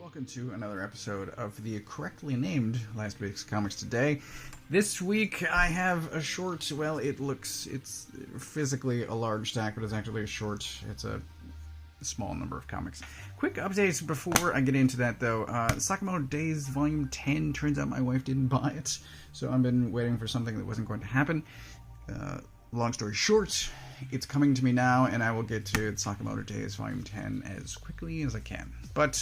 welcome to another episode of the correctly named Last Week's Comics Today. This week I have a short, well, it's physically a large stack, but it's actually a short, it's a small number of comics. Quick updates before I get into that, though. Sakamoto Days Volume 10, turns out my wife didn't buy it, so I've been waiting for something that wasn't going to happen. Long story short, it's coming to me now, and I will get to Sakamoto Days Volume 10 as quickly as I can. But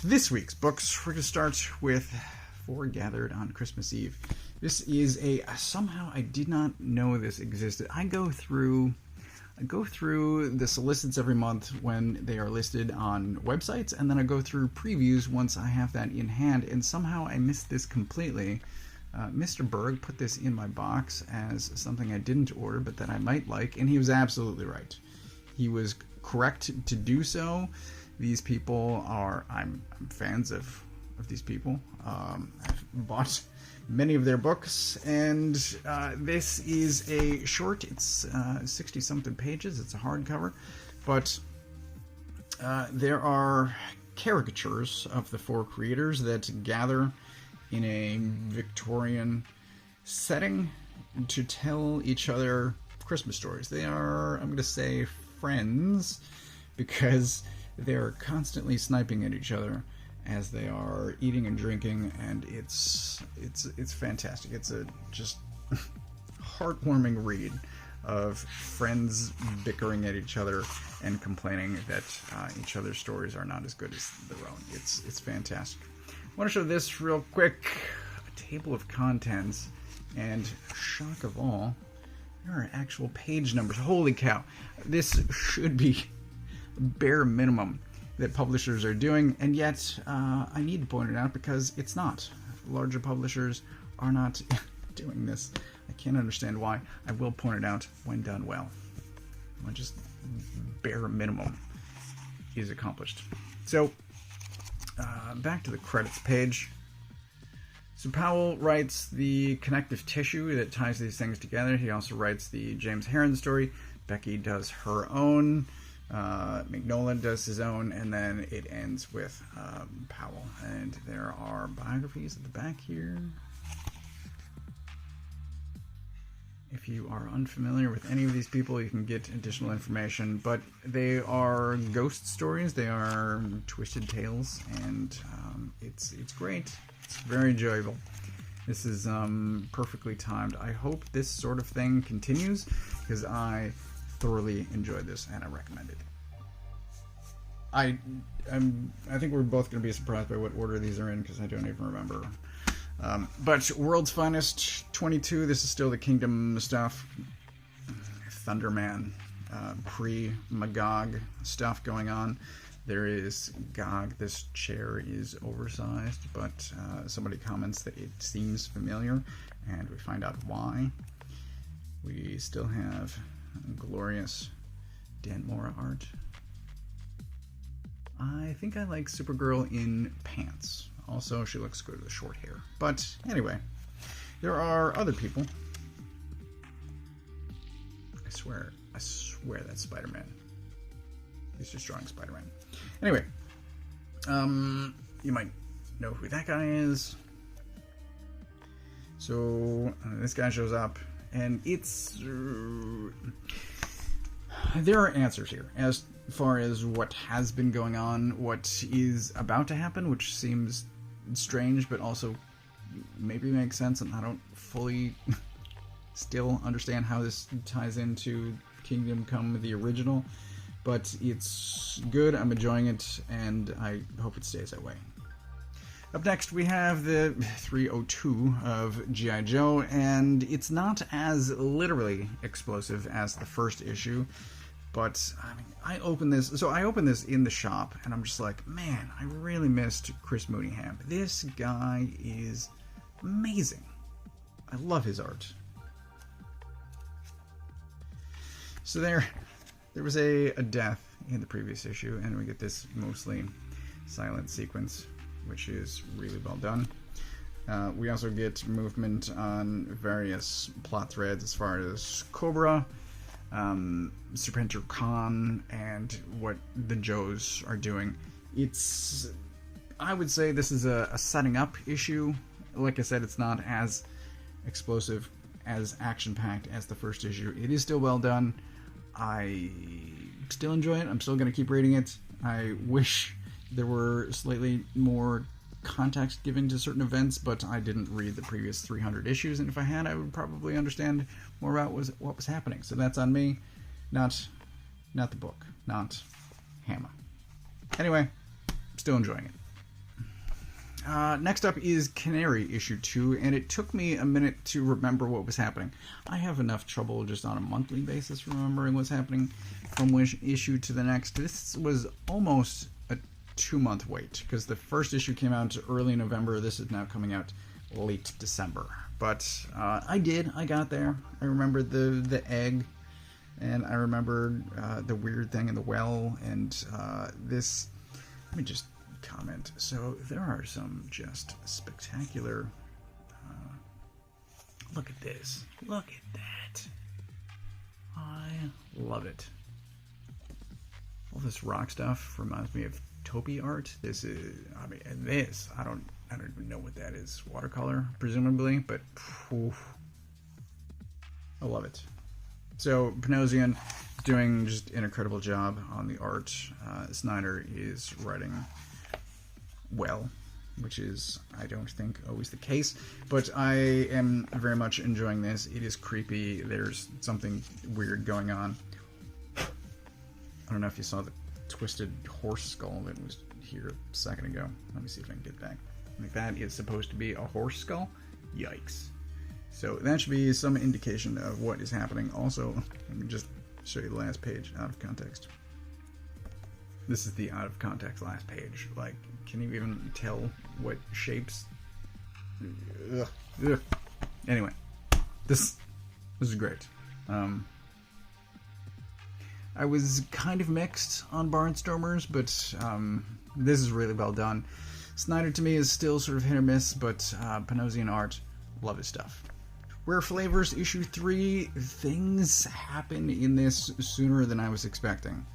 this week's books, we're going to start with Foregathered on Christmas Eve. This is somehow I did not know this existed. I go through the solicits every month when they are listed on websites, and then I go through previews once I have that in hand, and somehow I missed this completely. Mr. Berg put this in my box as something I didn't order, but that I might like, and he was absolutely right. He was correct to do so. These people I'm fans of these people. I've bought many of their books, and this is a short. It's 60-something pages. It's a hardcover, but there are caricatures of the four creators that gather in a Victorian setting to tell each other Christmas stories. They are, I'm going to say, friends, because they're constantly sniping at each other as they are eating and drinking, and it's fantastic. It's a just heartwarming read of friends bickering at each other and complaining that each other's stories are not as good as their own. It's fantastic. I want to show this real quick. A table of contents, and shock of all, there are actual page numbers. Holy cow. This should be bare minimum that publishers are doing, and yet I need to point it out because it's not. Larger publishers are not doing this. I can't understand why. I will point it out when done well. Just bare minimum is accomplished. So, back to the credits page. So Powell writes the connective tissue that ties these things together. He also writes the James Heron story. Becky does her own. Mignola does his own, and then it ends with Powell. And there are biographies at the back here. If you are unfamiliar with any of these people, you can get additional information, but they are ghost stories, they are twisted tales, and it's great. It's very enjoyable. This is perfectly timed. I hope this sort of thing continues, because I thoroughly enjoyed this, and I recommend it. I think we're both going to be surprised by what order these are in, because I don't even remember. But World's Finest 22, this is still the Kingdom stuff. Thunderman, pre-Magog stuff going on. There is Gog. This chair is oversized, but somebody comments that it seems familiar, and we find out why. We still have glorious Dan Mora art. I think I like Supergirl in pants. Also, she looks good with short hair. But anyway, there are other people. I swear that's Spider-Man. He's just drawing Spider-Man. Anyway, you might know who that guy is. So this guy shows up, and there are answers here as far as what has been going on, what is about to happen, which seems strange, but also maybe makes sense, and I don't fully still understand how this ties into Kingdom Come the original, but it's good, I'm enjoying it, and I hope it stays that way. Up next, we have the 302 of G.I. Joe, and it's not as literally explosive as the first issue, but I mean, I opened this in the shop, and I'm just like, man, I really missed Chris Mooneyham. This guy is amazing. I love his art. So there was a death in the previous issue, and we get this mostly silent sequence, which is really well done. We also get movement on various plot threads as far as Cobra, Serpentor Khan, and what the Joes are doing It's, I would say this is a setting up issue. Like I said, it's not as explosive, as action-packed as the first issue. It is still well done. I still enjoy it. I'm still going to keep reading it. I wish there were slightly more context given to certain events, but I didn't read the previous 300 issues, and if I had, I would probably understand more about what was happening. So that's on me, not the book, not Hammer. Anyway, still enjoying it. Next up is Canary issue 2, and it took me a minute to remember what was happening. I have enough trouble just on a monthly basis remembering what's happening from one issue to the next. This was almost a 2-month wait, because the first issue came out early November. This is now coming out late December. But I got there. I remembered the egg, and I remembered the weird thing in the well, and this... Let me just comment. So there are some just spectacular... look at this. Look at that. I love it. All this rock stuff reminds me of Topi art. This is, I mean, and this, I don't even know what that is. Watercolor, presumably, but oof, I love it. So Panosian doing just an incredible job on the art. Snyder is writing well, which is, I don't think, always the case, but I am very much enjoying this. It is creepy. There's something weird going on. I don't know if you saw the twisted horse skull that was here a second ago. Let me see if I can get back. Like, that is supposed to be a horse skull? Yikes. So that should be some indication of what is happening. Also, let me just show you the last page out of context. This is the out of context last page. Like, can you even tell what shapes? Ugh. Ugh. Anyway, this is great. I was kind of mixed on Barnstormers, but this is really well done. Snyder to me is still sort of hit or miss, but Panosian art, love his stuff. Rare Flavours issue 3, things happen in this sooner than I was expecting.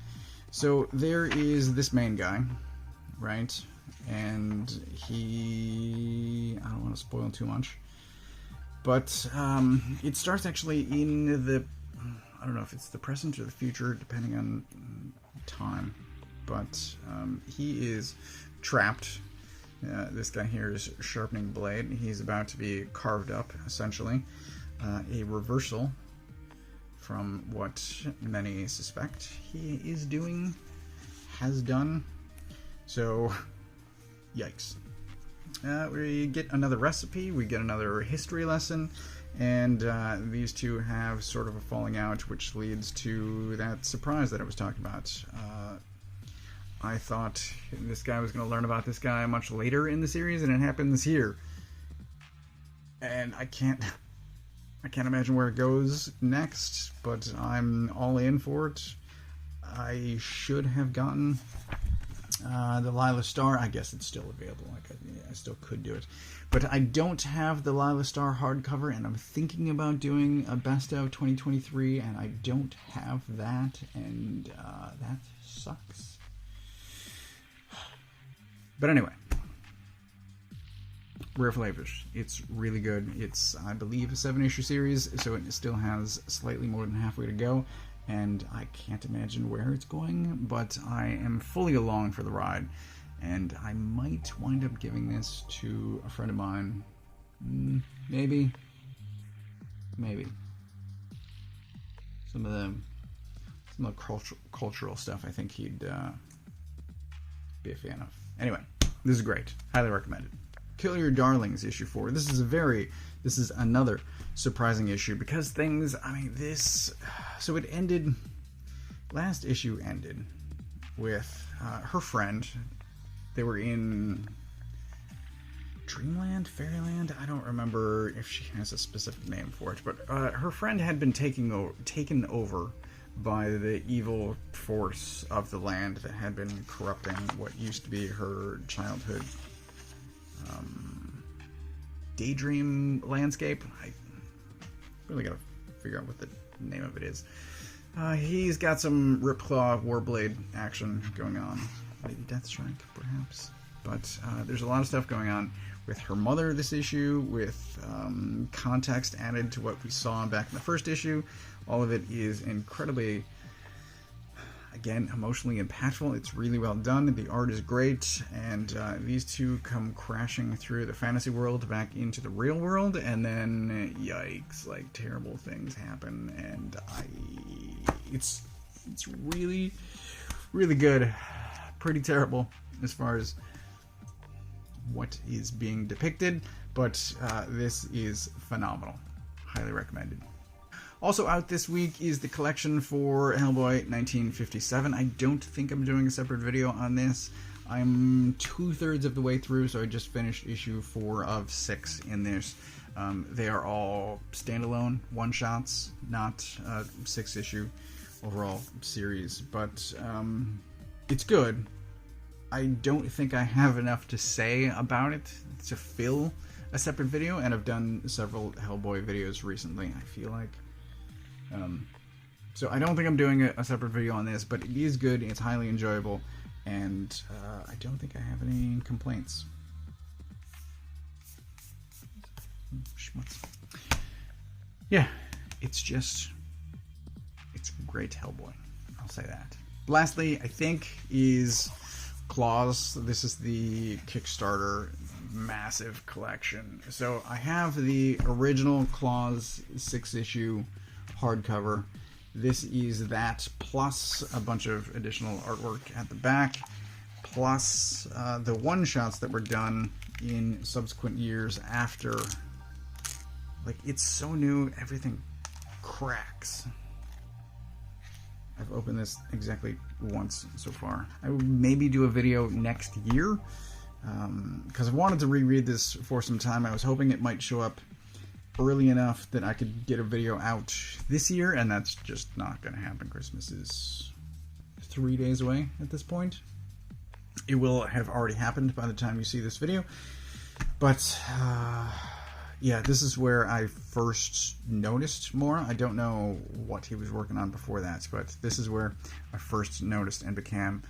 So there is this main guy, right? And he... I don't want to spoil too much. But it starts actually in the... I don't know if it's the present or the future, depending on time. But he is trapped. This guy here is sharpening blade. He's about to be carved up, essentially. A reversal from what many suspect he is doing, has done. So, yikes. We get another recipe, we get another history lesson, and these two have sort of a falling out, which leads to that surprise that I was talking about. I thought this guy was going to learn about this guy much later in the series, and it happens here. And I can't imagine where it goes next, but I'm all in for it. I should have gotten the Lila Star. I guess it's still available. I still could do it. But I don't have the Lila Star hardcover, and I'm thinking about doing a Best of 2023, and I don't have that, and that sucks. But anyway, Rare Flavours. It's really good. It's, I believe, a 7-issue series, so it still has slightly more than halfway to go, and I can't imagine where it's going, but I am fully along for the ride, and I might wind up giving this to a friend of mine. Maybe. Some of the cultural stuff I think he'd be a fan of. Anyway, this is great. Highly recommended. Kill Your Darlings issue 4. This is another surprising issue because things, I mean, so it ended, last issue ended with her friend. They were in Dreamland, Fairyland. I don't remember if she has a specific name for it, but her friend had been taken over by the evil force of the land that had been corrupting what used to be her childhood daydream landscape. I really gotta figure out what the name of it is. He's got some Ripclaw Warblade action going on. Lady Deathstrike, perhaps. But there's a lot of stuff going on with her mother this issue, with context added to what we saw back in the first issue. All of it is incredibly, again, emotionally impactful. It's really well done. The art is great, and these two come crashing through the fantasy world back into the real world, and then yikes, like terrible things happen, and it's really, really good. Pretty terrible as far as what is being depicted, but this is phenomenal. Highly recommended. Also out this week is the collection for Hellboy 1957. I don't think I'm doing a separate video on this. I'm 2/3 of the way through, so I just finished issue 4 of 6 in this. They are all standalone one-shots, not a 6-issue overall series, but it's good. I don't think I have enough to say about it to fill a separate video, and I've done several Hellboy videos recently, I feel like. So I don't think I'm doing a separate video on this, but it is good, it's highly enjoyable, and I don't think I have any complaints. Yeah, it's great Hellboy, I'll say that. Lastly, I think, is Klaus. This is the Kickstarter massive collection. So I have the original Klaus 6-issue hardcover. This is that, plus a bunch of additional artwork at the back, plus the one-shots that were done in subsequent years after. Like, it's so new, everything cracks. I've opened this exactly once so far. I will maybe do a video next year, because I've wanted to reread this for some time. I was hoping it might show up early enough that I could get a video out this year, and that's just not going to happen. Christmas is 3 days away at this point. It will have already happened by the time you see this video, but yeah, this is where I first noticed more. I don't know what he was working on before that, but this is where I first noticed and became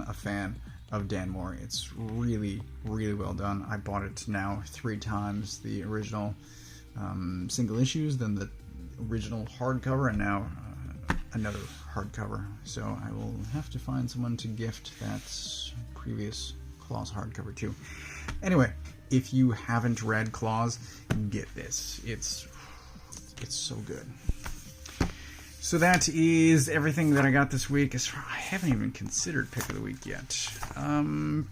a fan of Dan Mori. It's really, really well done. I bought it now 3 times, the original single issues, then the original hardcover, and now another hardcover. So I will have to find someone to gift that previous Klaus hardcover to. Anyway, if you haven't read Klaus, get this. It's so good. So that is everything that I got this week. I haven't even considered Pick of the Week yet.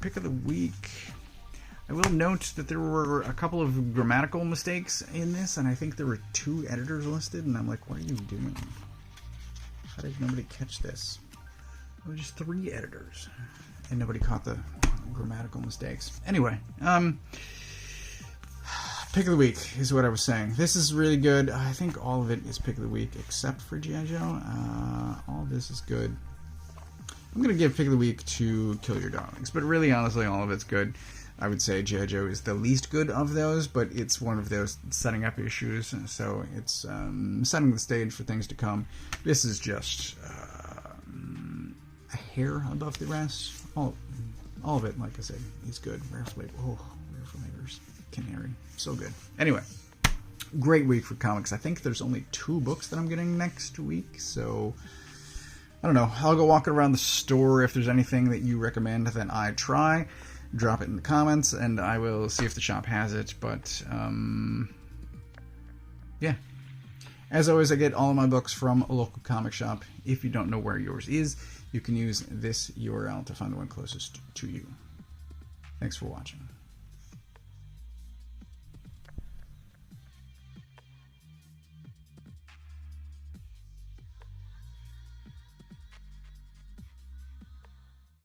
Pick of the Week, I will note that there were a couple of grammatical mistakes in this, and I think there were 2 editors listed, and I'm like, what are you doing? How did nobody catch this? There were just 3 editors, and nobody caught the grammatical mistakes. Anyway, Pick of the Week is what I was saying. This is really good. I think all of it is Pick of the Week except for G.I. Joe. All of this is good. I'm going to give Pick of the Week to Kill Your Darlings, but really, honestly, all of it's good. I would say G.I. Joe is the least good of those, but it's one of those setting up issues, so it's setting the stage for things to come. This is just a hair above the rest. All of it, like I said, is good. Rare Flavours. Canary. So good. Anyway, great week for comics. I think there's only 2 books that I'm getting next week, so I don't know. I'll go walking around the store. If there's anything that you recommend that I try, drop it in the comments, and I will see if the shop has it. But, yeah. As always, I get all of my books from a local comic shop. If you don't know where yours is, you can use this URL to find the one closest to you. Thanks for watching.